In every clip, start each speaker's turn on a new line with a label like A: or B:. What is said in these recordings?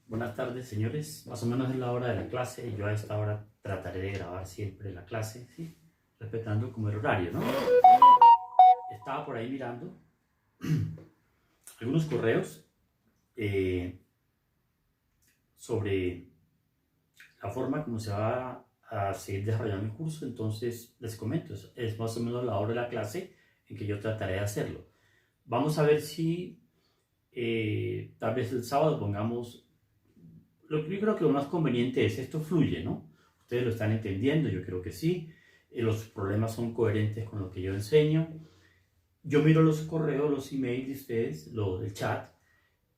A: Buenas tardes, señores. Más o menos es la hora de la clase y yo a esta hora trataré de grabar siempre la clase, ¿sí? Respetando como el horario, ¿no? Estaba por ahí mirando algunos correos sobre la forma como se va a seguir desarrollando el curso. Entonces les comento, es más o menos la hora de la clase en que yo trataré de hacerlo. Vamos a ver si tal vez el sábado pongamos. Yo creo que lo más conveniente es esto fluye, ¿no? Ustedes lo están entendiendo, yo creo que sí. Los problemas son coherentes con lo que yo enseño. Yo miro los correos, los emails de ustedes, el chat,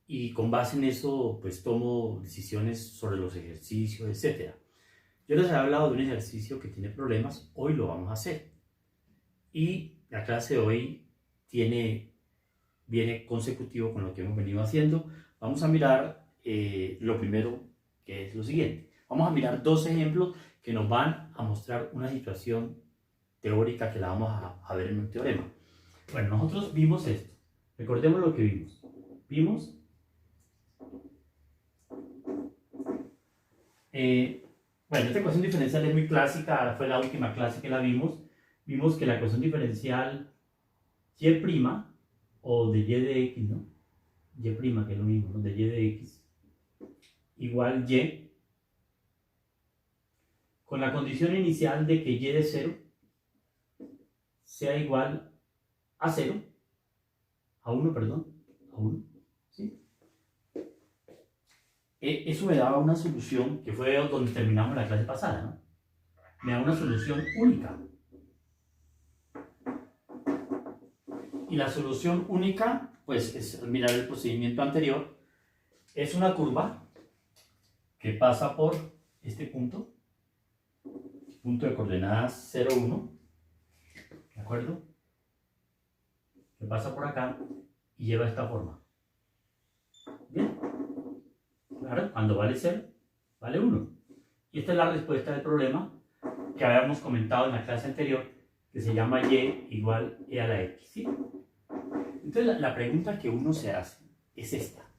A: y con base en eso, pues tomo decisiones sobre los ejercicios, etc. Yo les he hablado de un ejercicio que tiene problemas, hoy lo vamos a hacer. Y la clase de hoy viene consecutivo con lo que hemos venido haciendo. Vamos a mirar lo primero, que es lo siguiente. Vamos a mirar dos ejemplos que nos van a mostrar una situación teórica que la vamos a ver en un teorema. Bueno, nosotros vimos esto. Recordemos lo que vimos. Bueno, esta ecuación diferencial es muy clásica, fue la última clase que la vimos. Vimos que la ecuación diferencial y' o de y de x, ¿no? Y', que es lo mismo, ¿no? De y de x igual y, con la condición inicial de que y de 0 sea igual a 0, a 1, ¿sí? Eso me daba una solución, que fue donde terminamos la clase pasada, ¿no? Me da una solución única. Y la solución única, pues es mirar el procedimiento anterior, es una curva que pasa por este punto de coordenadas 0, 1, ¿de acuerdo? Que pasa por acá y lleva esta forma. Bien, claro, cuando vale 0, vale 1. Y esta es la respuesta del problema que habíamos comentado en la clase anterior, que se llama y igual e a la x, ¿sí? Entonces la pregunta que uno se hace es esta.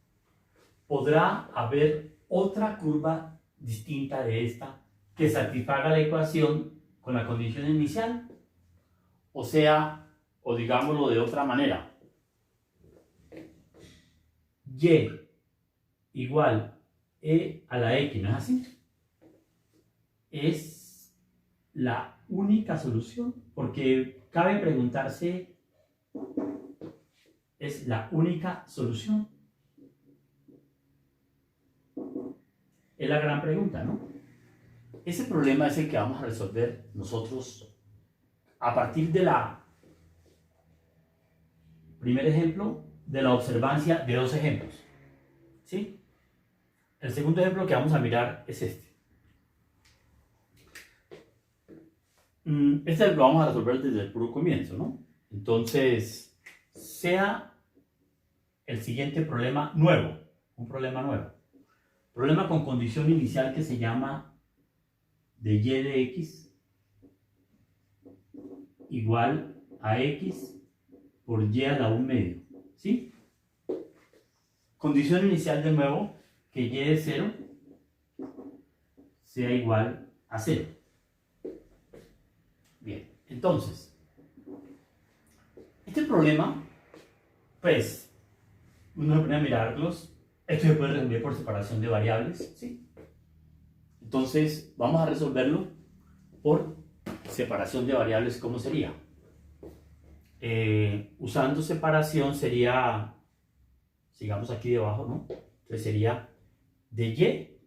A: ¿Podrá haber otra curva distinta de esta que satisfaga la ecuación con la condición inicial? O sea, o digámoslo de otra manera, y igual e a la x, ¿no es así? Es la única solución, porque cabe preguntarse, ¿es la única solución? Es la gran pregunta, ¿no? Ese problema es el que vamos a resolver nosotros a partir de primer ejemplo, de la observancia de dos ejemplos, ¿sí? El segundo ejemplo que vamos a mirar es este. Este lo vamos a resolver desde el puro comienzo, ¿no? Entonces, sea el siguiente problema nuevo, un problema nuevo. Problema con condición inicial que se llama de y de x igual a x por y a la 1 medio, ¿sí? Condición inicial de nuevo, que y de 0 sea igual a 0. Bien, entonces, este problema, pues, uno se pone a mirarlos. Esto se puede resolver por separación de variables, ¿sí? Entonces, vamos a resolverlo por separación de variables. ¿Cómo sería? Usando separación sería, sigamos aquí debajo, ¿no? Entonces sería de y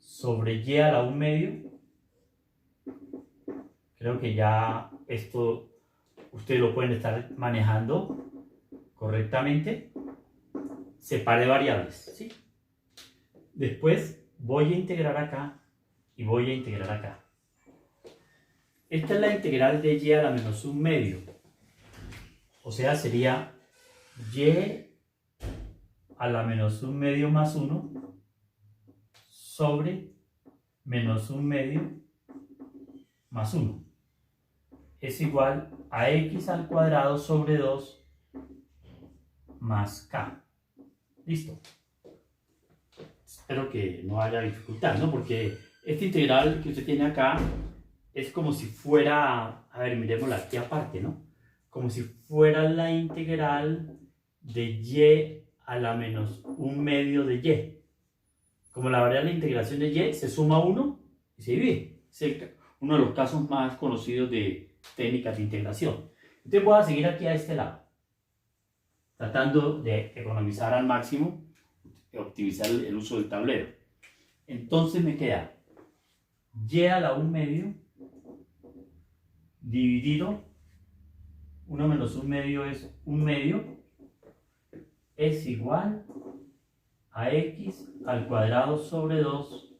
A: sobre y a la 1 medio. Creo que ya esto ustedes lo pueden estar manejando correctamente. Separe variables, ¿sí? Después voy a integrar acá y voy a integrar acá. Esta es la integral de y a la menos 1 medio. O sea, sería y a la menos 1 medio más 1 sobre menos 1 medio más 1. Es igual a x al cuadrado sobre 2 más k. Listo. Espero que no haya dificultad, ¿no? Porque este integral que usted tiene acá es como si fuera, a ver, miremosla aquí aparte, ¿no? Como si fuera la integral de y a la menos un medio de y. Como la variable de integración de y se suma 1 y se divide. Es uno de los casos más conocidos de técnicas de integración. Entonces voy a seguir aquí a este lado, tratando de economizar al máximo, optimizar el uso del tablero. Entonces me queda y a la 1 medio dividido 1 menos 1 medio es 1 medio, es igual a x al cuadrado sobre 2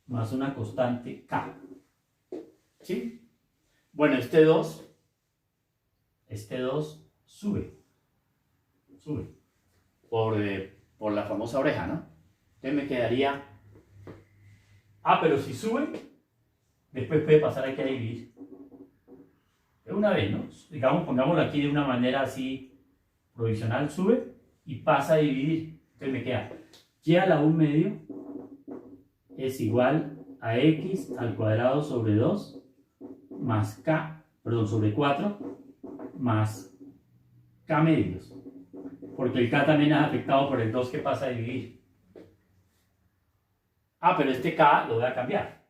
A: más una constante k. ¿Sí? Bueno, este 2 sube por la famosa oreja, ¿no? Entonces me quedaría, pero si sube, después puede pasar aquí a dividir. De una vez, ¿no? Digamos, pongámoslo aquí de una manera así provisional, sube y pasa a dividir. Entonces me queda y a la 1 medio es igual a x al cuadrado sobre 2 más sobre 4 más k medios. Porque el k también es afectado por el 2 que pasa a dividir. Pero este k lo voy a cambiar.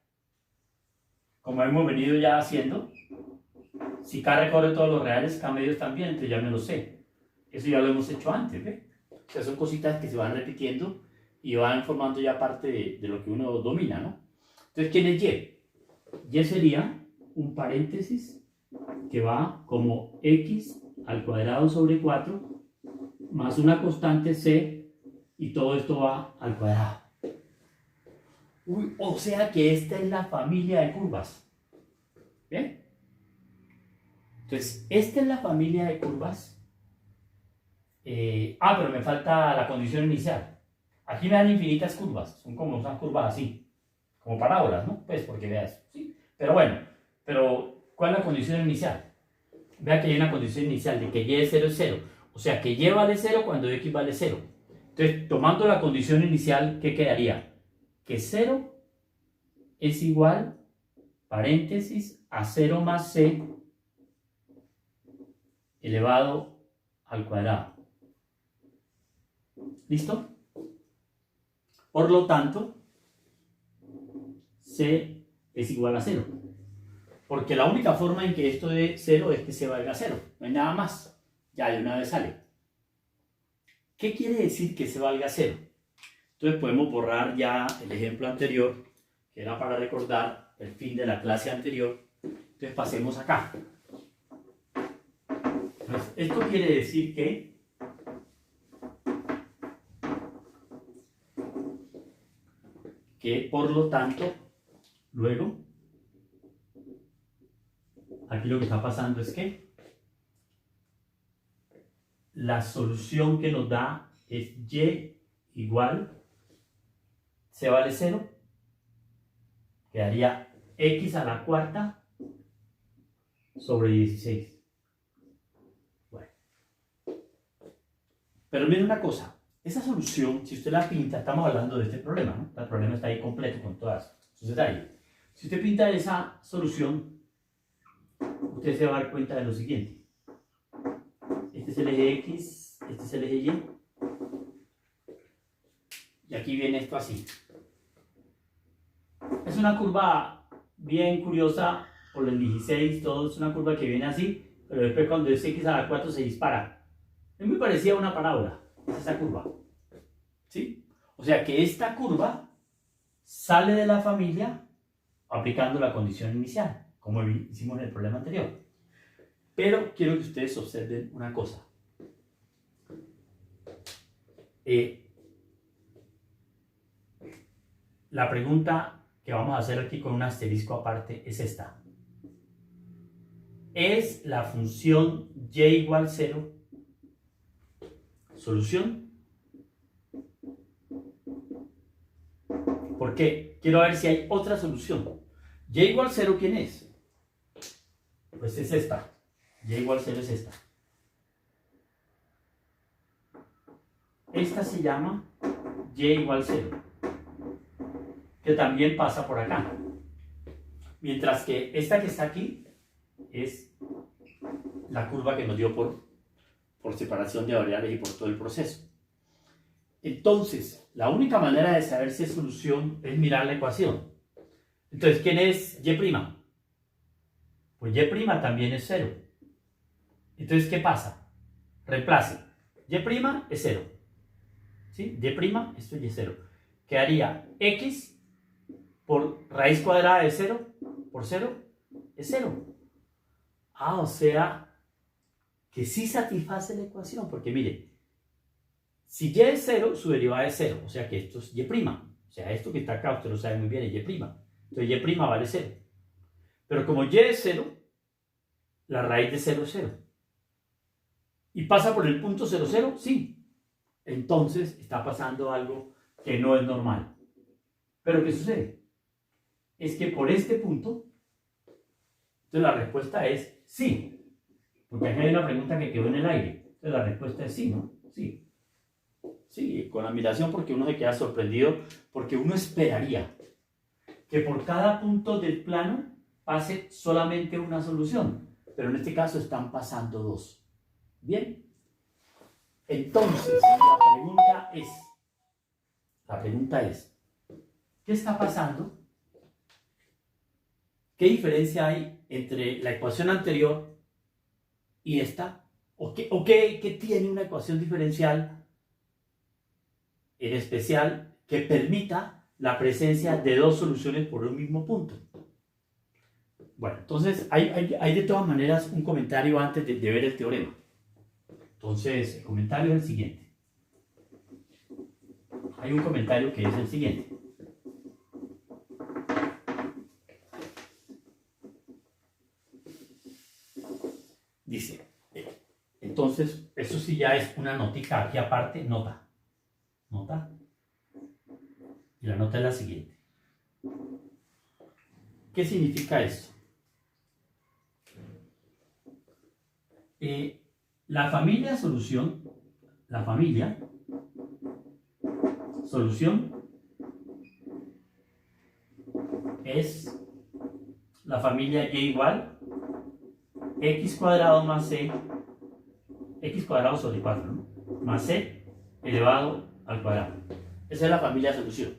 A: Como hemos venido ya haciendo, si k recorre todos los reales, k medios también, entonces ya me lo sé. Eso ya lo hemos hecho antes, ¿ve? O sea, son cositas que se van repitiendo y van formando ya parte de lo que uno domina, ¿no? Entonces, ¿quién es y? Y sería un paréntesis que va como x al cuadrado sobre 4 más una constante c y todo esto va al cuadrado. O sea que esta es la familia de curvas. ¿Bien? Entonces, esta es la familia de curvas. Pero me falta la condición inicial. Aquí me dan infinitas curvas. Son como unas curvas así. Como parábolas, ¿no? Pues porque veas. ¿Sí? Pero bueno, ¿cuál es la condición inicial? Vea que hay una condición inicial de que y de 0 es 0. O sea que y vale 0 cuando x vale 0. Entonces, tomando la condición inicial, ¿qué quedaría? Que 0 es igual, paréntesis, a 0 más c elevado al cuadrado. ¿Listo? Por lo tanto, c es igual a 0. Porque la única forma en que esto dé 0 es que c valga 0. No hay nada más. Ya de una vez sale. ¿Qué quiere decir que c valga 0? Entonces podemos borrar ya el ejemplo anterior, que era para recordar el fin de la clase anterior. Entonces pasemos acá. Entonces, esto quiere decir que por lo tanto, luego, aquí lo que está pasando es que la solución que nos da es y igual, c vale 0, quedaría x a la cuarta sobre 16. Bueno. Pero miren una cosa, esa solución, si usted la pinta, estamos hablando de este problema, ¿no? El problema está ahí completo con todas sus detalles. Si usted pinta esa solución, usted se va a dar cuenta de lo siguiente. Este es el eje X, este es el eje Y. Y aquí viene esto así. Es una curva bien curiosa por el 16, todo es una curva que viene así, pero después cuando es X a la 4 se dispara. Es muy parecida a una parábola, es esa curva. ¿Sí? O sea que esta curva sale de la familia aplicando la condición inicial, como hicimos en el problema anterior. Pero quiero que ustedes observen una cosa. La pregunta que vamos a hacer aquí con un asterisco aparte es esta. ¿Es la función y igual 0 solución? ¿Por qué? Quiero ver si hay otra solución. Y igual 0, ¿quién es? Pues es esta. Y igual 0 es esta. esta se llama y igual 0, que también pasa por acá. Mientras que esta que está aquí es la curva que nos dio por separación de variables y por todo el proceso. Entonces, la única manera de saber si es solución es mirar la ecuación. Entonces, ¿quién es y'? Pues y' también es 0. Entonces, ¿qué pasa? Reemplace. Y' es 0. ¿Sí? Y', esto es 0. Quedaría x por raíz cuadrada de 0 por 0 es 0. Ah, o sea que sí satisface la ecuación, porque mire, si y es 0, su derivada es 0, o sea que esto es y'. O sea, esto que está acá, usted lo sabe muy bien, es y'. Entonces y' vale 0. Pero como y es 0, la raíz de 0 es 0. ¿Y pasa por el punto 0, 0? Sí. Entonces está pasando algo que no es normal. ¿Pero qué sucede? Es que por este punto, entonces la respuesta es sí. Porque aquí hay una pregunta que quedó en el aire. Entonces la respuesta es sí, ¿no? Sí. Sí, con admiración, porque uno se queda sorprendido, porque uno esperaría que por cada punto del plano pase solamente una solución, pero en este caso están pasando dos. Bien, entonces la pregunta es, ¿qué está pasando? ¿Qué diferencia hay entre la ecuación anterior y esta? ¿O qué tiene una ecuación diferencial en especial que permita la presencia de dos soluciones por un mismo punto? Bueno, entonces hay de todas maneras un comentario antes de ver el teorema. Entonces, el comentario es el siguiente. Hay un comentario que es el siguiente. Dice, entonces, eso sí ya es una notica aquí aparte, nota. Nota. Y la nota es la siguiente. ¿Qué significa esto? La familia solución es la familia y igual x cuadrado más c, x cuadrado sobre 4, ¿no? Más c elevado al cuadrado. Esa es la familia solución.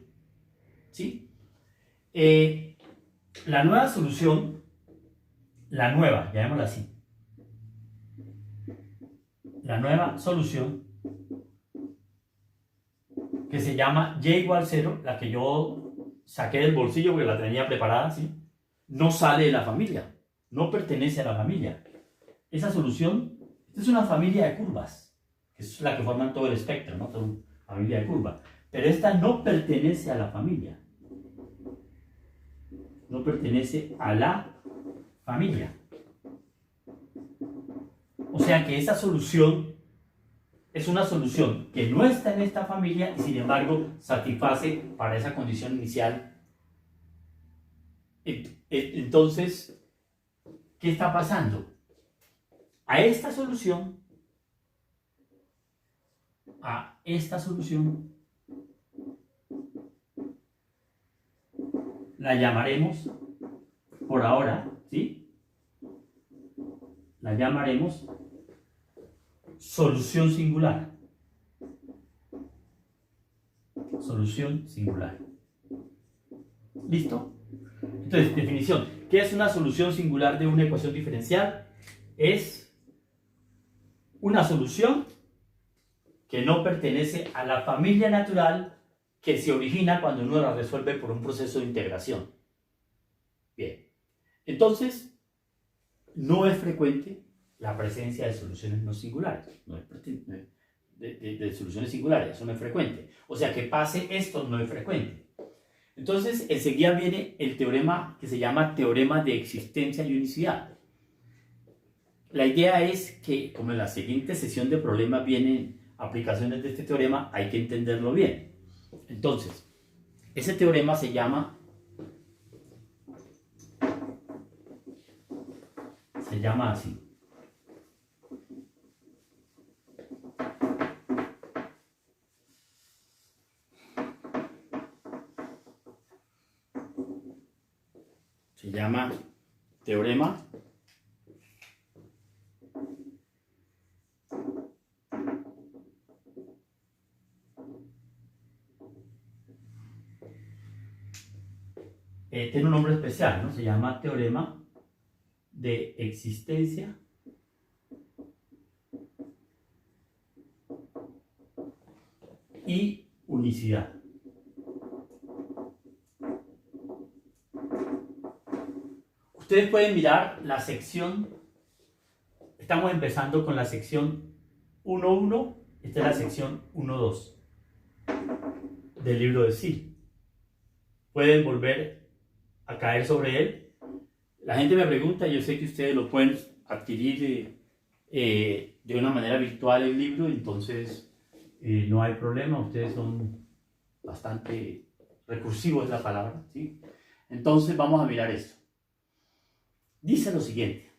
A: ¿Sí? La nueva solución, llamémosla así, la nueva solución que se llama y igual 0, la que yo saqué del bolsillo porque la tenía preparada, ¿sí? No sale de la familia, no pertenece a la familia. Esa solución, esta es una familia de curvas, que es la que forman todo el espectro, ¿no? Toda una familia de curvas. Pero esta no pertenece a la familia. No pertenece a la familia. O sea que esa solución es una solución que no está en esta familia y sin embargo satisface para esa condición inicial. Entonces, ¿qué está pasando? A esta solución la llamaremos por ahora, ¿sí? La llamaremos solución singular. Solución singular. ¿Listo? Entonces, definición. ¿Qué es una solución singular de una ecuación diferencial? Es una solución que no pertenece a la familia natural que se origina cuando uno la resuelve por un proceso de integración. Bien. Entonces, no es frecuente la presencia de soluciones no singulares. No es de soluciones singulares, eso no es frecuente. O sea, que pase esto no es frecuente. Entonces, enseguida viene el teorema que se llama teorema de existencia y unicidad. La idea es que, como en la siguiente sesión de problemas vienen aplicaciones de este teorema, hay que entenderlo bien. Entonces, ese teorema se llama así. llama teorema tiene un nombre especial, ¿no? Se llama teorema de existencia y unicidad. Ustedes pueden mirar la sección, estamos empezando con la sección 1.1, esta es la sección 1.2 del libro de Sí. Pueden volver a caer sobre él. La gente me pregunta, yo sé que ustedes lo pueden adquirir de una manera virtual el libro, entonces no hay problema, ustedes son bastante recursivos, es la palabra, ¿sí? Entonces vamos a mirar esto. Dice lo siguiente: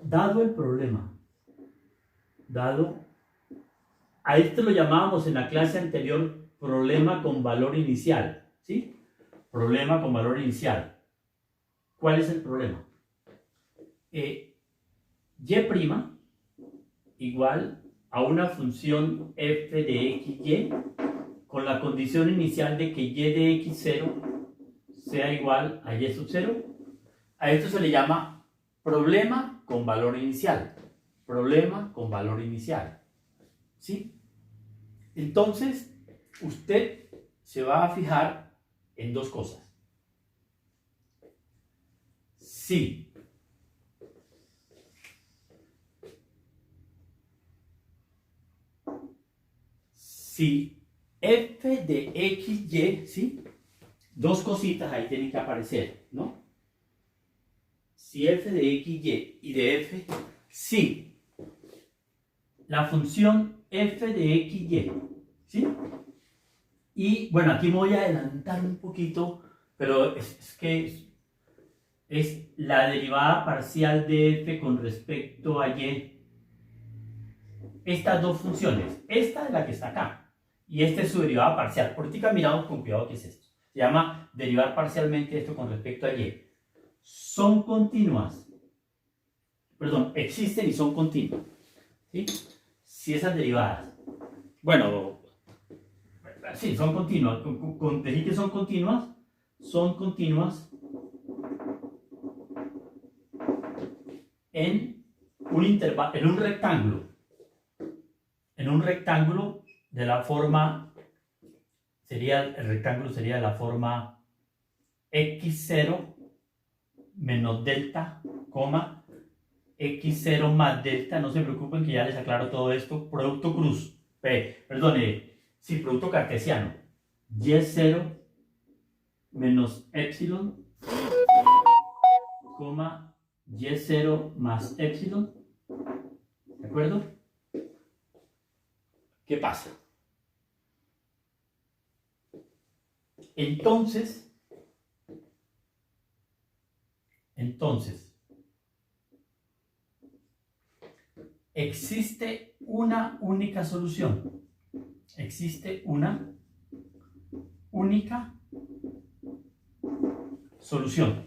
A: dado el problema, a esto lo llamábamos en la clase anterior problema con valor inicial, ¿sí? Problema con valor inicial. ¿Cuál es el problema? Y' igual a una función f de xy con la condición inicial de que y de x0 sea igual a y sub 0. A esto se le llama problema con valor inicial. Problema con valor inicial. ¿Sí? Entonces, usted se va a fijar en dos cosas. Si f de xy, ¿sí? Dos cositas ahí tienen que aparecer, ¿no? Si f de xy y de f, si la función f de xy, ¿sí? Y bueno, aquí me voy a adelantar un poquito, pero es que es la derivada parcial de f con respecto a y. Estas dos funciones, esta es la que está acá, y esta es su derivada parcial. Ahorita miramos con cuidado qué es esto. Se llama derivar parcialmente esto con respecto a y. Son continuas. Perdón, existen y son continuas. ¿Sí? Si esas derivadas. Bueno, sí, son continuas. Decir que son continuas en un intervalo, en un rectángulo. En un rectángulo de la forma, el rectángulo sería de la forma x0 menos delta, coma, x0 más delta. No se preocupen que ya les aclaro todo esto. Producto cruz, producto cartesiano. Y0 menos epsilon, coma, y0 más epsilon. ¿De acuerdo? ¿Qué pasa? Entonces, existe una única solución. Existe una única solución.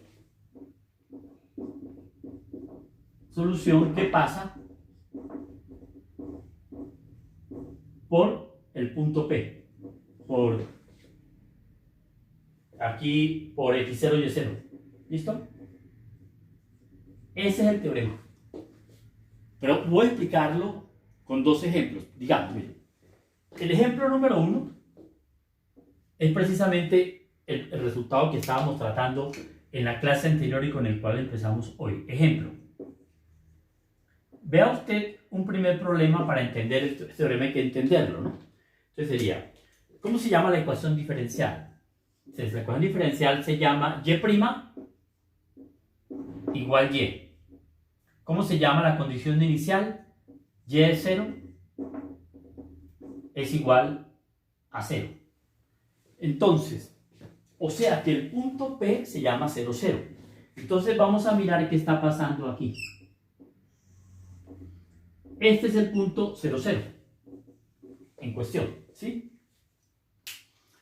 A: Solución que pasa por el punto P, por aquí, por x0 y y0. ¿Listo? Ese es el teorema. Pero voy a explicarlo con dos ejemplos. Digamos, miren, el ejemplo número 1 es precisamente el resultado que estábamos tratando en la clase anterior y con el cual empezamos hoy. Ejemplo. Vea usted un primer problema. Para entender este teorema hay que entenderlo, ¿no? Entonces sería, ¿cómo se llama la ecuación diferencial? Entonces, la ecuación diferencial se llama y' igual y. ¿Cómo se llama la condición inicial? Y0 es igual a 0. Entonces, o sea que el punto P se llama 0, 0. Entonces vamos a mirar qué está pasando aquí. Este es el punto 0, 0 en cuestión, ¿sí?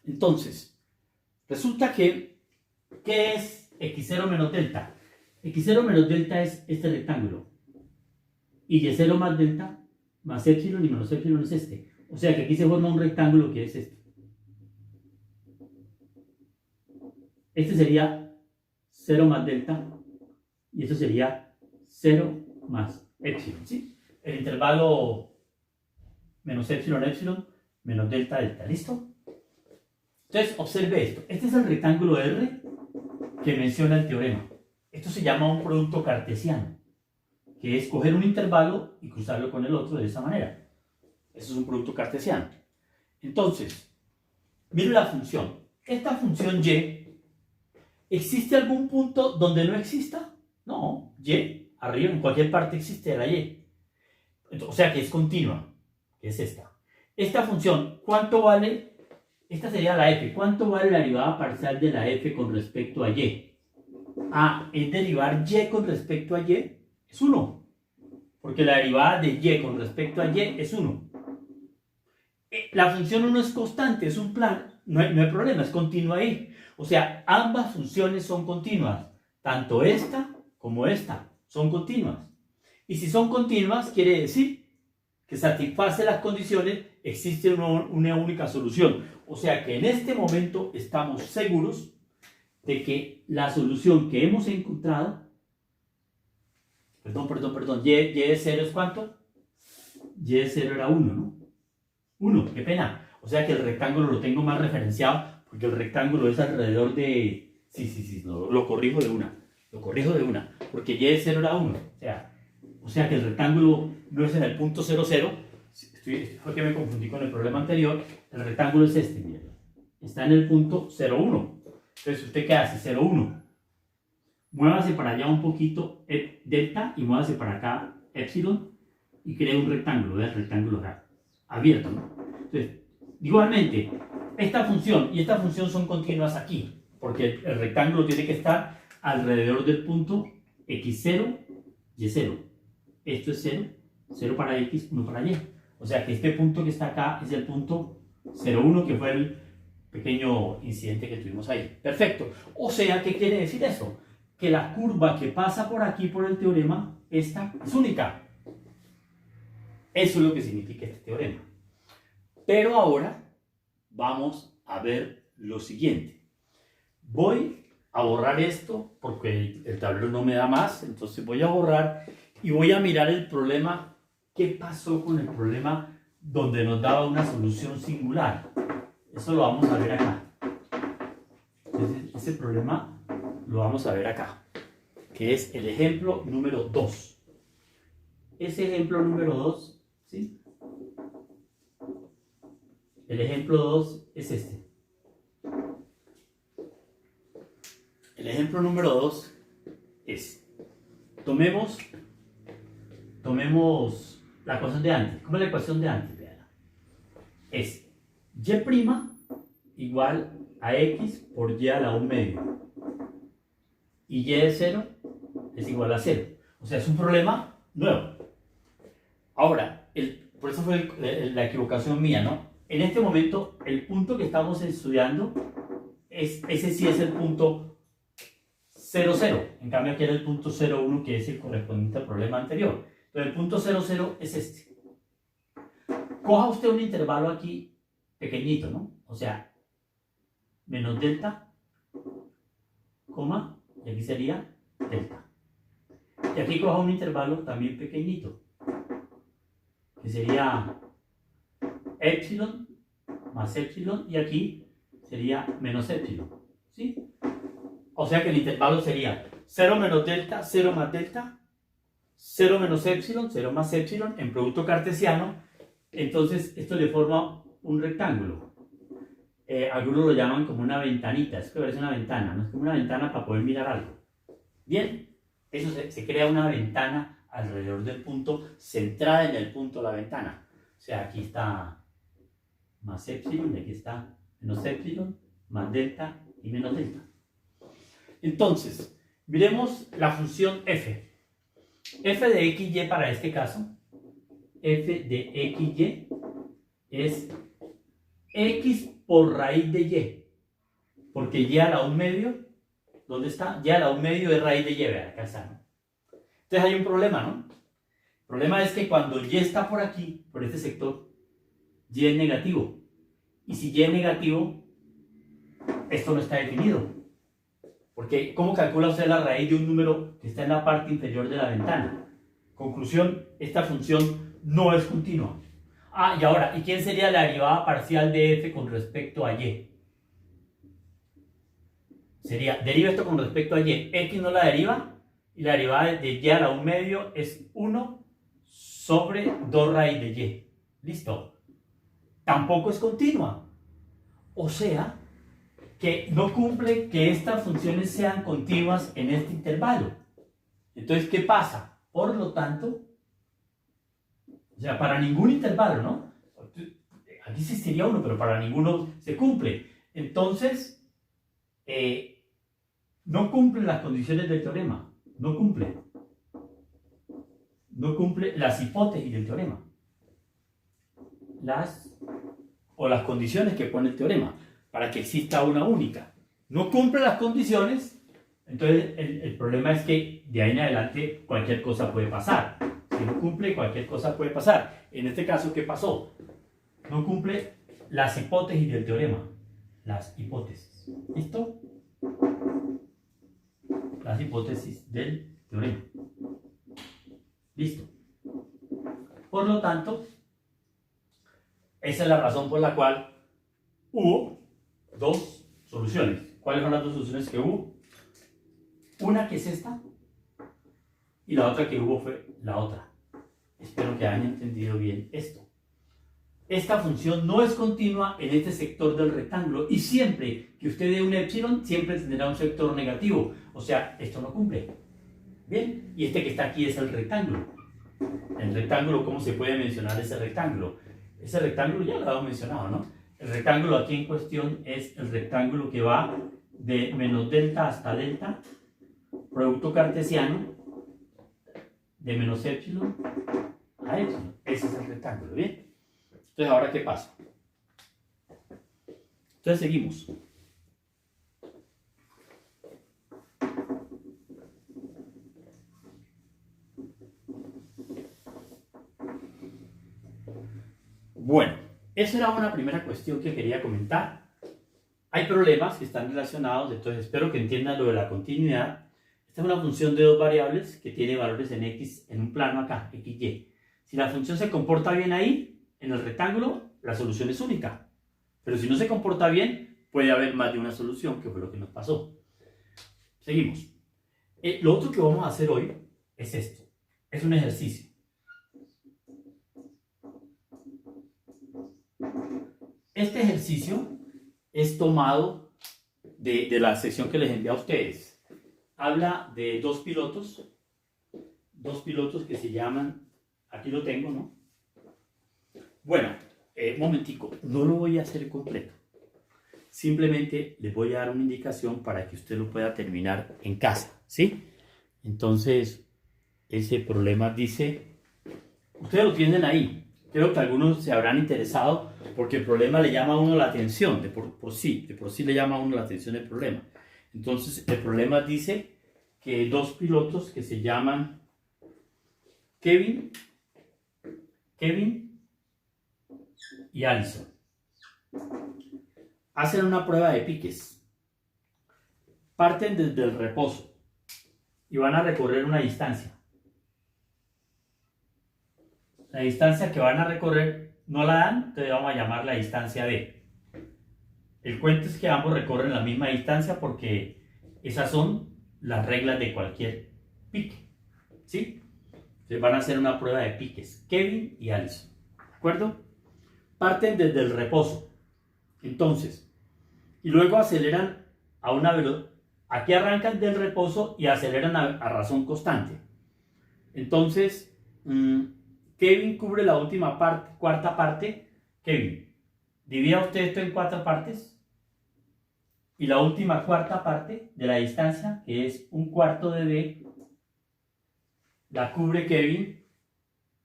A: Entonces, resulta que, ¿qué es x0 menos delta. x0 menos delta es este rectángulo. Y y0 más delta, más épsilon y menos épsilon es este. O sea que aquí se forma un rectángulo que es este. Este sería 0 más delta y esto sería 0 más épsilon, ¿sí? El intervalo menos épsilon, épsilon, menos delta, delta. ¿Listo? Entonces, observe esto. Este es el rectángulo R que menciona el teorema. Esto se llama un producto cartesiano, que es coger un intervalo y cruzarlo con el otro de esa manera. Eso es un producto cartesiano. Entonces, mire la función. Esta función y, ¿existe algún punto donde no exista? No, y, arriba en cualquier parte existe la y. O sea que es continua, que es esta. Esta función, ¿cuánto vale? Esta sería la f. ¿Cuánto vale la derivada parcial de la f con respecto a y? Es derivar y con respecto a y, es 1. Porque la derivada de y con respecto a y es 1. La función 1 es constante, es un plan, no hay problema, es continua ahí. O sea, ambas funciones son continuas. Tanto esta como esta son continuas. Y si son continuas, quiere decir que satisface las condiciones, existe una única solución. O sea que en este momento estamos seguros de que la solución que hemos encontrado, y de 0 es ¿cuánto? Y de 0 era 1, ¿no? 1, qué pena. O sea que el rectángulo lo tengo más referenciado, porque el rectángulo es alrededor de... Sí, lo corrijo de una. Lo corrijo de una, porque y de 0 era 1. O sea que el rectángulo no es en el punto 0, 0. Fue que me confundí con el problema anterior. El rectángulo es este, miren. Está en el punto 0, 1. Entonces, ¿usted qué hace? 0, 1. Muévase para allá un poquito delta y muévase para acá épsilon y crea un rectángulo, ¿ves? Rectángulo acá, abierto, ¿no? Entonces, igualmente, esta función y esta función son continuas aquí, porque el rectángulo tiene que estar alrededor del punto x0, y0. Esto es 0, 0 para x, 1 para y. O sea que este punto que está acá es el punto 0, 1, que fue el pequeño incidente que tuvimos ahí. Perfecto. O sea, ¿qué quiere decir eso? Que la curva que pasa por aquí por el teorema, esta es única. Eso es lo que significa este teorema. Pero ahora vamos a ver lo siguiente. Voy a borrar esto porque el tablero no me da más, entonces voy a borrar y voy a mirar el problema. ¿Qué pasó con el problema donde nos daba una solución singular? Eso lo vamos a ver acá. Entonces, ese problema lo vamos a ver acá, que es el ejemplo número 2. Ese ejemplo número 2, ¿sí? El ejemplo 2 es este. El ejemplo número 2 es, tomemos la ecuación de antes. ¿Cómo es la ecuación de antes? Vean. Es y igual a x por y a la 1 medio. Y y de 0 es igual a 0. O sea, es un problema nuevo. Ahora, por eso fue la equivocación mía, ¿no? En este momento, el punto que estamos estudiando, ese sí es el punto 0, 0. En cambio, aquí era el punto 0, 1, que es el correspondiente al problema anterior. Entonces, el punto 0, 0 es este. Coja usted un intervalo aquí pequeñito, ¿no? O sea, menos delta, coma, y aquí sería delta. Y aquí coja un intervalo también pequeñito, que sería épsilon más épsilon, y aquí sería menos épsilon, ¿sí? O sea que el intervalo sería 0 menos delta, 0 más delta, 0 menos épsilon, 0 más épsilon, en producto cartesiano. Entonces esto le forma un rectángulo. Algunos lo llaman como una ventanita, es que parece una ventana, ¿no? Es como una ventana para poder mirar algo. Bien, eso se crea una ventana alrededor del punto, centrada en el punto de la ventana. O sea, aquí está más épsilon y aquí está menos épsilon, más delta y menos delta. Entonces, miremos la función f. F de xy para este caso, f de xy es x por raíz de y, porque y a la 1 medio ¿dónde está? Y a la 1/2 de raíz de y, acá está, ¿no? Entonces hay un problema, ¿no? El problema es que cuando y está por aquí, por este sector, y es negativo. Y si y es negativo, esto no está definido. Porque, ¿cómo calcula usted la raíz de un número que está en la parte inferior de la ventana? Conclusión, esta función no es continua. Ah, y ahora, ¿y quién sería la derivada parcial de f con respecto a y? Sería, deriva esto con respecto a y. X no la deriva, y la derivada de y a la 1/2 es 1 sobre 2 raíz de y. ¿Listo? Tampoco es continua. O sea, que no cumple que estas funciones sean continuas en este intervalo. Entonces, ¿qué pasa? Por lo tanto, o sea, para ningún intervalo, ¿no? Aquí existiría uno, pero para ninguno se cumple. Entonces, no cumple las condiciones del teorema. No cumple. No cumple las hipótesis del teorema. Las condiciones que pone el teorema para que exista una única. No cumple las condiciones, entonces el problema es que de ahí en adelante cualquier cosa puede pasar. Si no cumple, cualquier cosa puede pasar. En este caso, ¿qué pasó? No cumple las hipótesis del teorema. Las hipótesis. ¿Listo? Las hipótesis del teorema. Listo. Por lo tanto, esa es la razón por la cual hubo dos soluciones. ¿Cuáles son las dos soluciones que hubo? Una que es esta y la otra que hubo fue la otra. Espero que hayan entendido bien esto. Esta función no es continua en este sector del rectángulo y siempre que usted dé un epsilon, siempre tendrá un sector negativo. O sea, esto no cumple. Bien, y este que está aquí es el rectángulo. El rectángulo, ¿cómo se puede mencionar ese rectángulo? Ese rectángulo ya lo habíamos mencionado, ¿no? El rectángulo aquí en cuestión es el rectángulo que va de menos delta hasta delta, producto cartesiano, de menos epsilon a epsilon. Ese es el rectángulo, ¿bien? Entonces, ¿ahora qué pasa? Entonces, seguimos. Bueno, esa era una primera cuestión que quería comentar. Hay problemas que están relacionados, entonces espero que entiendan lo de la continuidad. Esta es una función de dos variables que tiene valores en x en un plano acá, x, y. Si la función se comporta bien ahí, en el rectángulo, la solución es única. Pero si no se comporta bien, puede haber más de una solución, que fue lo que nos pasó. Seguimos. Lo otro que vamos a hacer hoy es esto. Es un ejercicio. Este ejercicio es tomado de la sección que les envié a ustedes. Habla de dos pilotos que se llaman, aquí lo tengo, ¿no? Bueno, un momentico, no lo voy a hacer completo. Simplemente les voy a dar una indicación para que usted lo pueda terminar en casa, ¿sí? Entonces, ese problema dice, ustedes lo tienen ahí. Creo que algunos se habrán interesado porque el problema le llama a uno la atención, de por sí le llama a uno la atención el problema. Entonces, el problema dice que dos pilotos que se llaman Kevin y Allison hacen una prueba de piques. Parten desde el reposo y van a recorrer una distancia. La distancia que van a recorrer no la dan, entonces vamos a llamar la distancia D. El cuento es que ambos recorren la misma distancia porque esas son las reglas de cualquier pique, ¿sí? Entonces van a hacer una prueba de piques, Kevin y Allison, ¿de acuerdo? Parten desde el reposo, entonces, y luego aceleran a una velocidad. Aquí arrancan del reposo y aceleran a razón constante. Entonces, Kevin cubre la última parte, cuarta parte. Kevin, divida usted esto en 4 partes. Y la última cuarta parte de la distancia, que es 1/4 de d, la cubre Kevin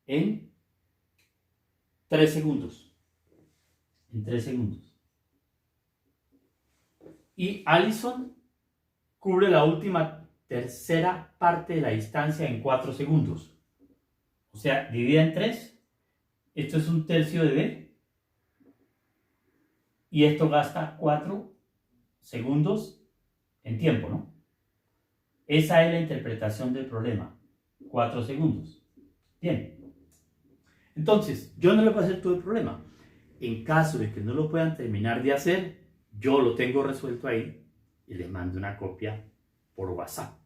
A: en 3 segundos. En 3 segundos. Y Allison cubre la última tercera parte de la distancia en 4 segundos. O sea, divida en 3. Esto es 1/3 de d. Y esto gasta 4 segundos en tiempo, ¿no? Esa es la interpretación del problema. 4 segundos. Bien. Entonces, yo no le voy a hacer todo el problema. En caso de que no lo puedan terminar de hacer, yo lo tengo resuelto ahí y les mando una copia por WhatsApp.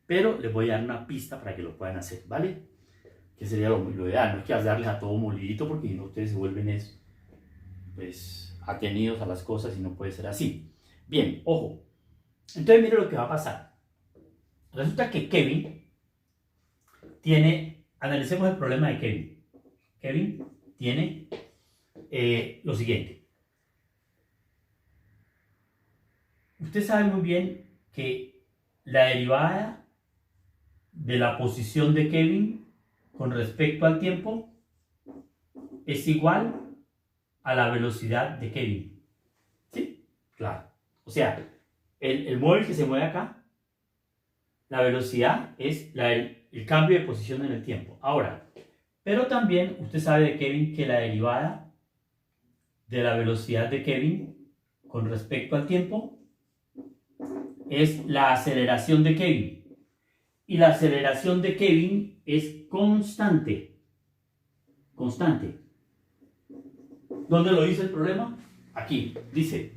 A: Pero les voy a dar una pista para que lo puedan hacer, ¿vale? Que sería lo ideal. No hay que darles a todo molidito porque si no ustedes se vuelven pues, atenidos a las cosas y no puede ser así. Bien, ojo. Entonces mire lo que va a pasar. Resulta que Kevin analicemos el problema de Kevin. Kevin tiene lo siguiente. Usted sabe muy bien que la derivada de la posición de Kevin con respecto al tiempo es igual a la velocidad de Kevin. ¿Sí? Claro. O sea, el móvil que se mueve acá, la velocidad es el cambio de posición en el tiempo. Ahora, pero también usted sabe de Kevin que la derivada de la velocidad de Kevin con respecto al tiempo es la aceleración de Kevin. Y la aceleración de Kevin es constante. Constante. ¿Dónde lo dice el problema? Aquí. Dice,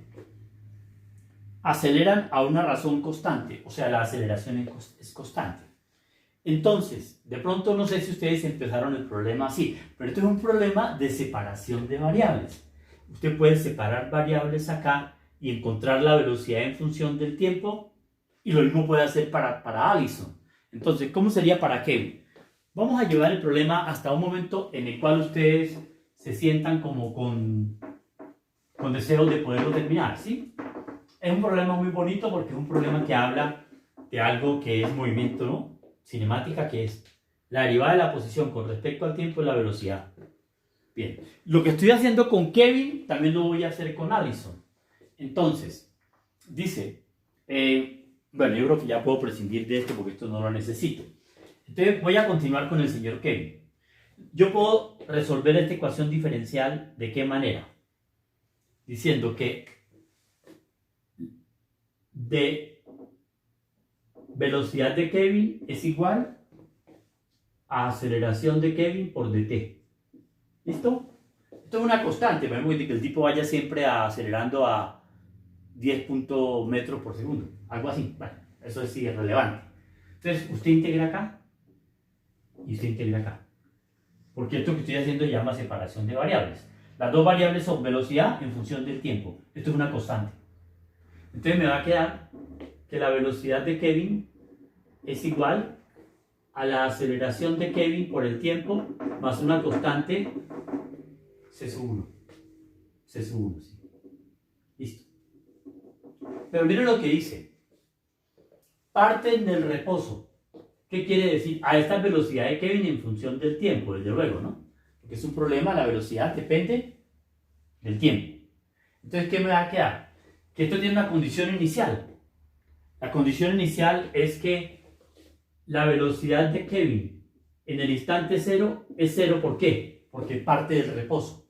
A: aceleran a una razón constante. O sea, la aceleración es constante. Entonces, de pronto no sé si ustedes empezaron el problema así, pero esto es un problema de separación de variables. Usted puede separar variables acá y encontrar la velocidad en función del tiempo, y lo mismo puede hacer para Allison. Entonces, ¿cómo sería para Kevin? Vamos a llevar el problema hasta un momento en el cual ustedes se sientan como con deseo de poderlo terminar, ¿sí? Es un problema muy bonito porque es un problema que habla de algo que es movimiento, ¿no? Cinemática, que es la derivada de la posición con respecto al tiempo y la velocidad. Bien, lo que estoy haciendo con Kevin también lo voy a hacer con Allison. Entonces, dice, bueno, yo creo que ya puedo prescindir de esto porque esto no lo necesito. Entonces voy a continuar con el señor Kevin. Yo puedo resolver esta ecuación diferencial ¿de qué manera? Diciendo que de velocidad de Kevin es igual a aceleración de Kevin por dt. ¿Listo? Esto es una constante, por ejemplo, que el tipo vaya siempre acelerando a 10 metros por segundo, algo así. Bueno, eso es irrelevante. Entonces, usted integra acá y usted integra acá. Porque esto que estoy haciendo se llama separación de variables. Las dos variables son velocidad en función del tiempo. Esto es una constante. Entonces me va a quedar que la velocidad de Kevin es igual a la aceleración de Kevin por el tiempo más una constante C sub 1. C sub 1, sí. Listo. Pero miren lo que dice. Parten del reposo. ¿Qué quiere decir? A esta velocidad de Kevin en función del tiempo, desde luego, ¿no? Porque es un problema, la velocidad depende del tiempo. Entonces, ¿qué me va a quedar? Que esto tiene una condición inicial. La condición inicial es que la velocidad de Kevin en el instante cero es cero. ¿Por qué? Porque parte del reposo.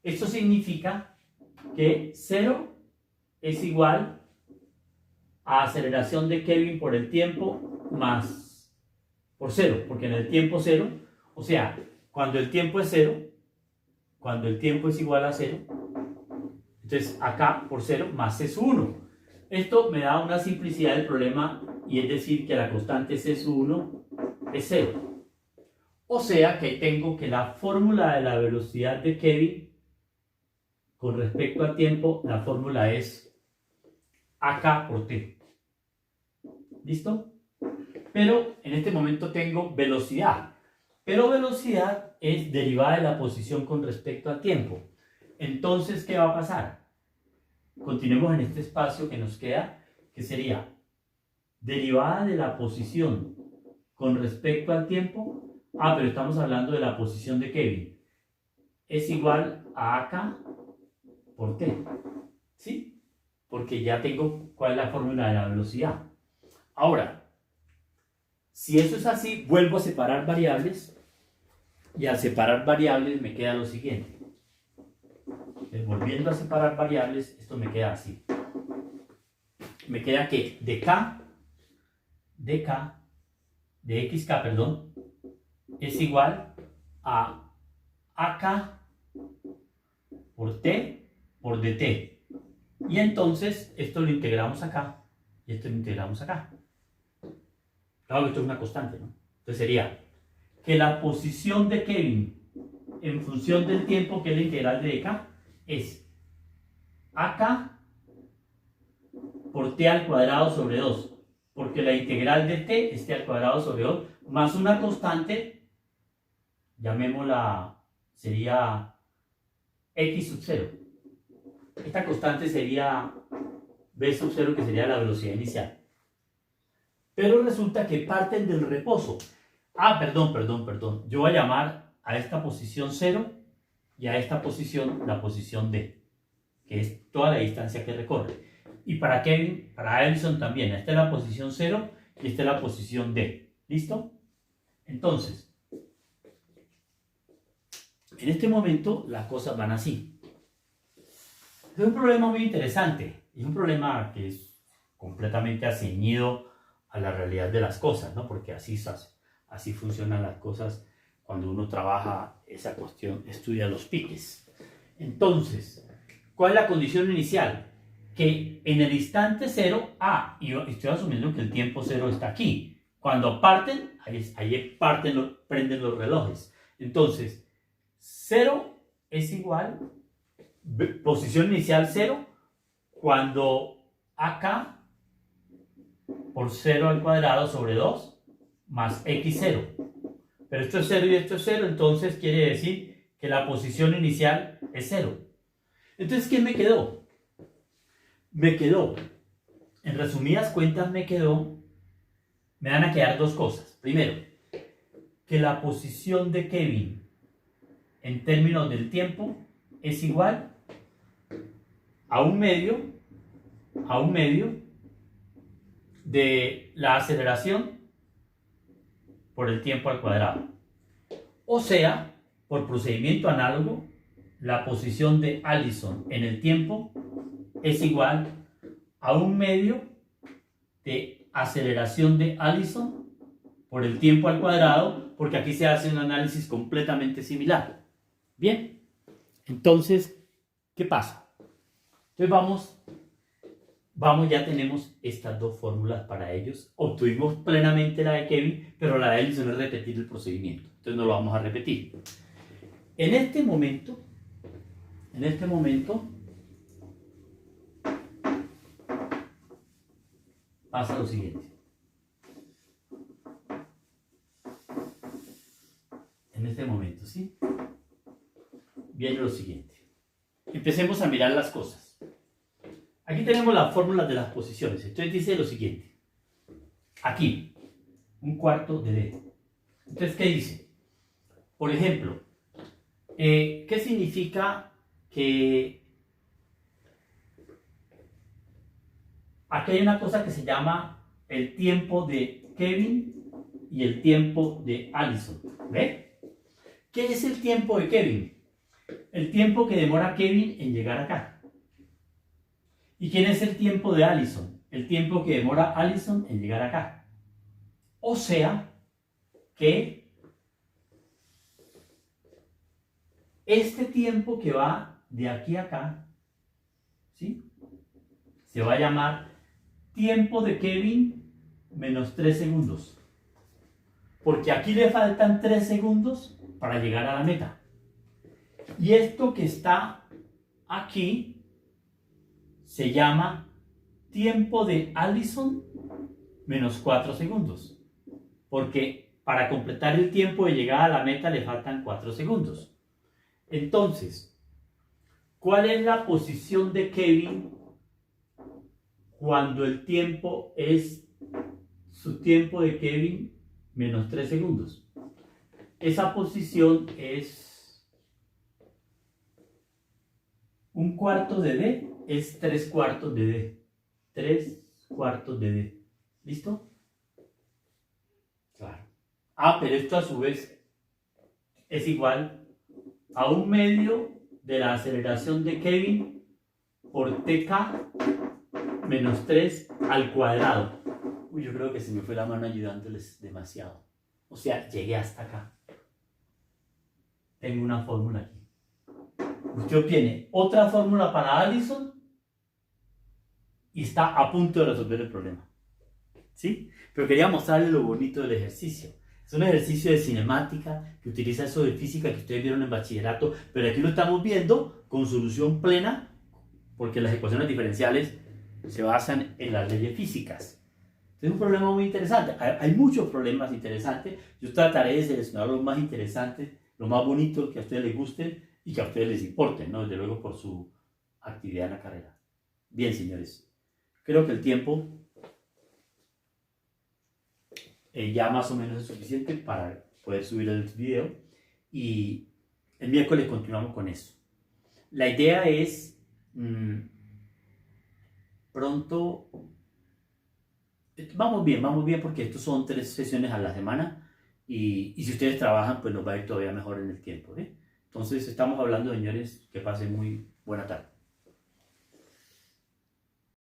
A: Esto significa que 0 es igual a aceleración de Kevin por el tiempo más por 0, porque en el tiempo 0, o sea, cuando el tiempo es 0, cuando el tiempo es igual a 0, entonces acá por 0 más es 1. Esto me da una simplicidad del problema y es decir que la constante C sub 1 es 0. O sea que tengo que la fórmula de la velocidad de Kevin con respecto al tiempo, la fórmula es AK por T. ¿Listo? Pero en este momento tengo velocidad. Pero velocidad es derivada de la posición con respecto al tiempo. Entonces, ¿qué va a pasar? Continuemos en este espacio que nos queda, que sería derivada de la posición con respecto al tiempo. Pero estamos hablando de la posición de Kevin. Es igual a AK por T. ¿Sí? Porque ya tengo cuál es la fórmula de la velocidad. Ahora, si eso es así, vuelvo a separar variables y al separar variables me queda lo siguiente. Volviendo a separar variables, esto me queda así. Me queda que de xk, perdón, es igual a ak por t por dt. Y entonces esto lo integramos acá y esto lo integramos acá. Claro que esto es una constante, ¿no? Entonces sería que la posición de Kevin en función del tiempo, que es la integral de k, es ak por t al cuadrado sobre 2, porque la integral de t es t al cuadrado sobre 2, más una constante, llamémosla, sería x sub 0. Esta constante sería v sub 0, que sería la velocidad inicial. Pero resulta que parten del reposo. Perdón. Yo voy a llamar a esta posición 0 y a esta posición la posición d, que es toda la distancia que recorre. Y para Kevin, para Edison también. Esta es la posición 0 y esta es la posición d. ¿Listo? Entonces, en este momento las cosas van así. Es un problema muy interesante. Es un problema que es completamente ceñido a la realidad de las cosas, ¿no? Porque así funcionan las cosas cuando uno trabaja esa cuestión, estudia los piques. Entonces, ¿cuál es la condición inicial? Que en el instante 0, y estoy asumiendo que el tiempo 0 está aquí. Cuando parten, ahí prenden los relojes. Entonces, 0 es igual, posición inicial 0, cuando ak por 0 al cuadrado sobre 2 más x0. Pero esto es 0 y esto es 0, entonces quiere decir que la posición inicial es 0. Entonces, ¿qué me quedó? En resumidas cuentas, me van a quedar dos cosas. Primero, que la posición de Kevin en términos del tiempo es igual a un medio de la aceleración por el tiempo al cuadrado. O sea, por procedimiento análogo, la posición de Allison en el tiempo es igual a un medio de aceleración de Allison por el tiempo al cuadrado, porque aquí se hace un análisis completamente similar. Bien, entonces, ¿qué pasa? Entonces ya tenemos estas dos fórmulas para ellos. Obtuvimos plenamente la de Kevin, pero la de Allison es repetir el procedimiento. Entonces no lo vamos a repetir. En este momento, pasa lo siguiente. En este momento, ¿sí? Viene lo siguiente. Empecemos a mirar las cosas. Aquí tenemos las fórmulas de las posiciones. Entonces dice lo siguiente. Aquí, un cuarto de d. Entonces, ¿qué dice? Por ejemplo, ¿qué significa que aquí hay una cosa que se llama el tiempo de Kevin y el tiempo de Allison? ¿Ve? ¿Qué es el tiempo de Kevin? El tiempo que demora Kevin en llegar acá. ¿Y quién es el tiempo de Allison? El tiempo que demora Allison en llegar acá. O sea, que este tiempo que va de aquí a acá, ¿sí?, se va a llamar tiempo de Kevin menos 3 segundos. Porque aquí le faltan 3 segundos para llegar a la meta. Y esto que está aquí se llama tiempo de Allison menos 4 segundos. Porque para completar el tiempo de llegada a la meta le faltan 4 segundos. Entonces, ¿cuál es la posición de Kevin cuando el tiempo es su tiempo de Kevin menos 3 segundos? Esa posición es un cuarto de d, es 3 cuartos de d. 3 cuartos de d. ¿Listo? pero esto a su vez es igual a 1/2 de la aceleración de Kevin por TK menos 3 al cuadrado. Uy, yo creo que se me fue la mano ayudándoles demasiado. O sea, llegué hasta acá. Tengo una fórmula aquí. Usted obtiene otra fórmula para Allison y está a punto de resolver el problema. ¿Sí? Pero quería mostrarles lo bonito del ejercicio. Es un ejercicio de cinemática que utiliza eso de física que ustedes vieron en bachillerato, pero aquí lo estamos viendo con solución plena porque las ecuaciones diferenciales se basan en las leyes físicas. Es un problema muy interesante. Hay muchos problemas interesantes. Yo trataré de seleccionar los más interesantes, los más bonitos que a ustedes les gusten y que a ustedes les importen, ¿no? Desde luego por su actividad en la carrera. Bien, señores. Creo que el tiempo ya más o menos es suficiente para poder subir el video. Y el miércoles continuamos con eso. La idea es pronto... Vamos bien porque estos son 3 sesiones a la semana y si ustedes trabajan pues nos va a ir todavía mejor en el tiempo. Entonces estamos hablando, señores, que pasen muy buena tarde.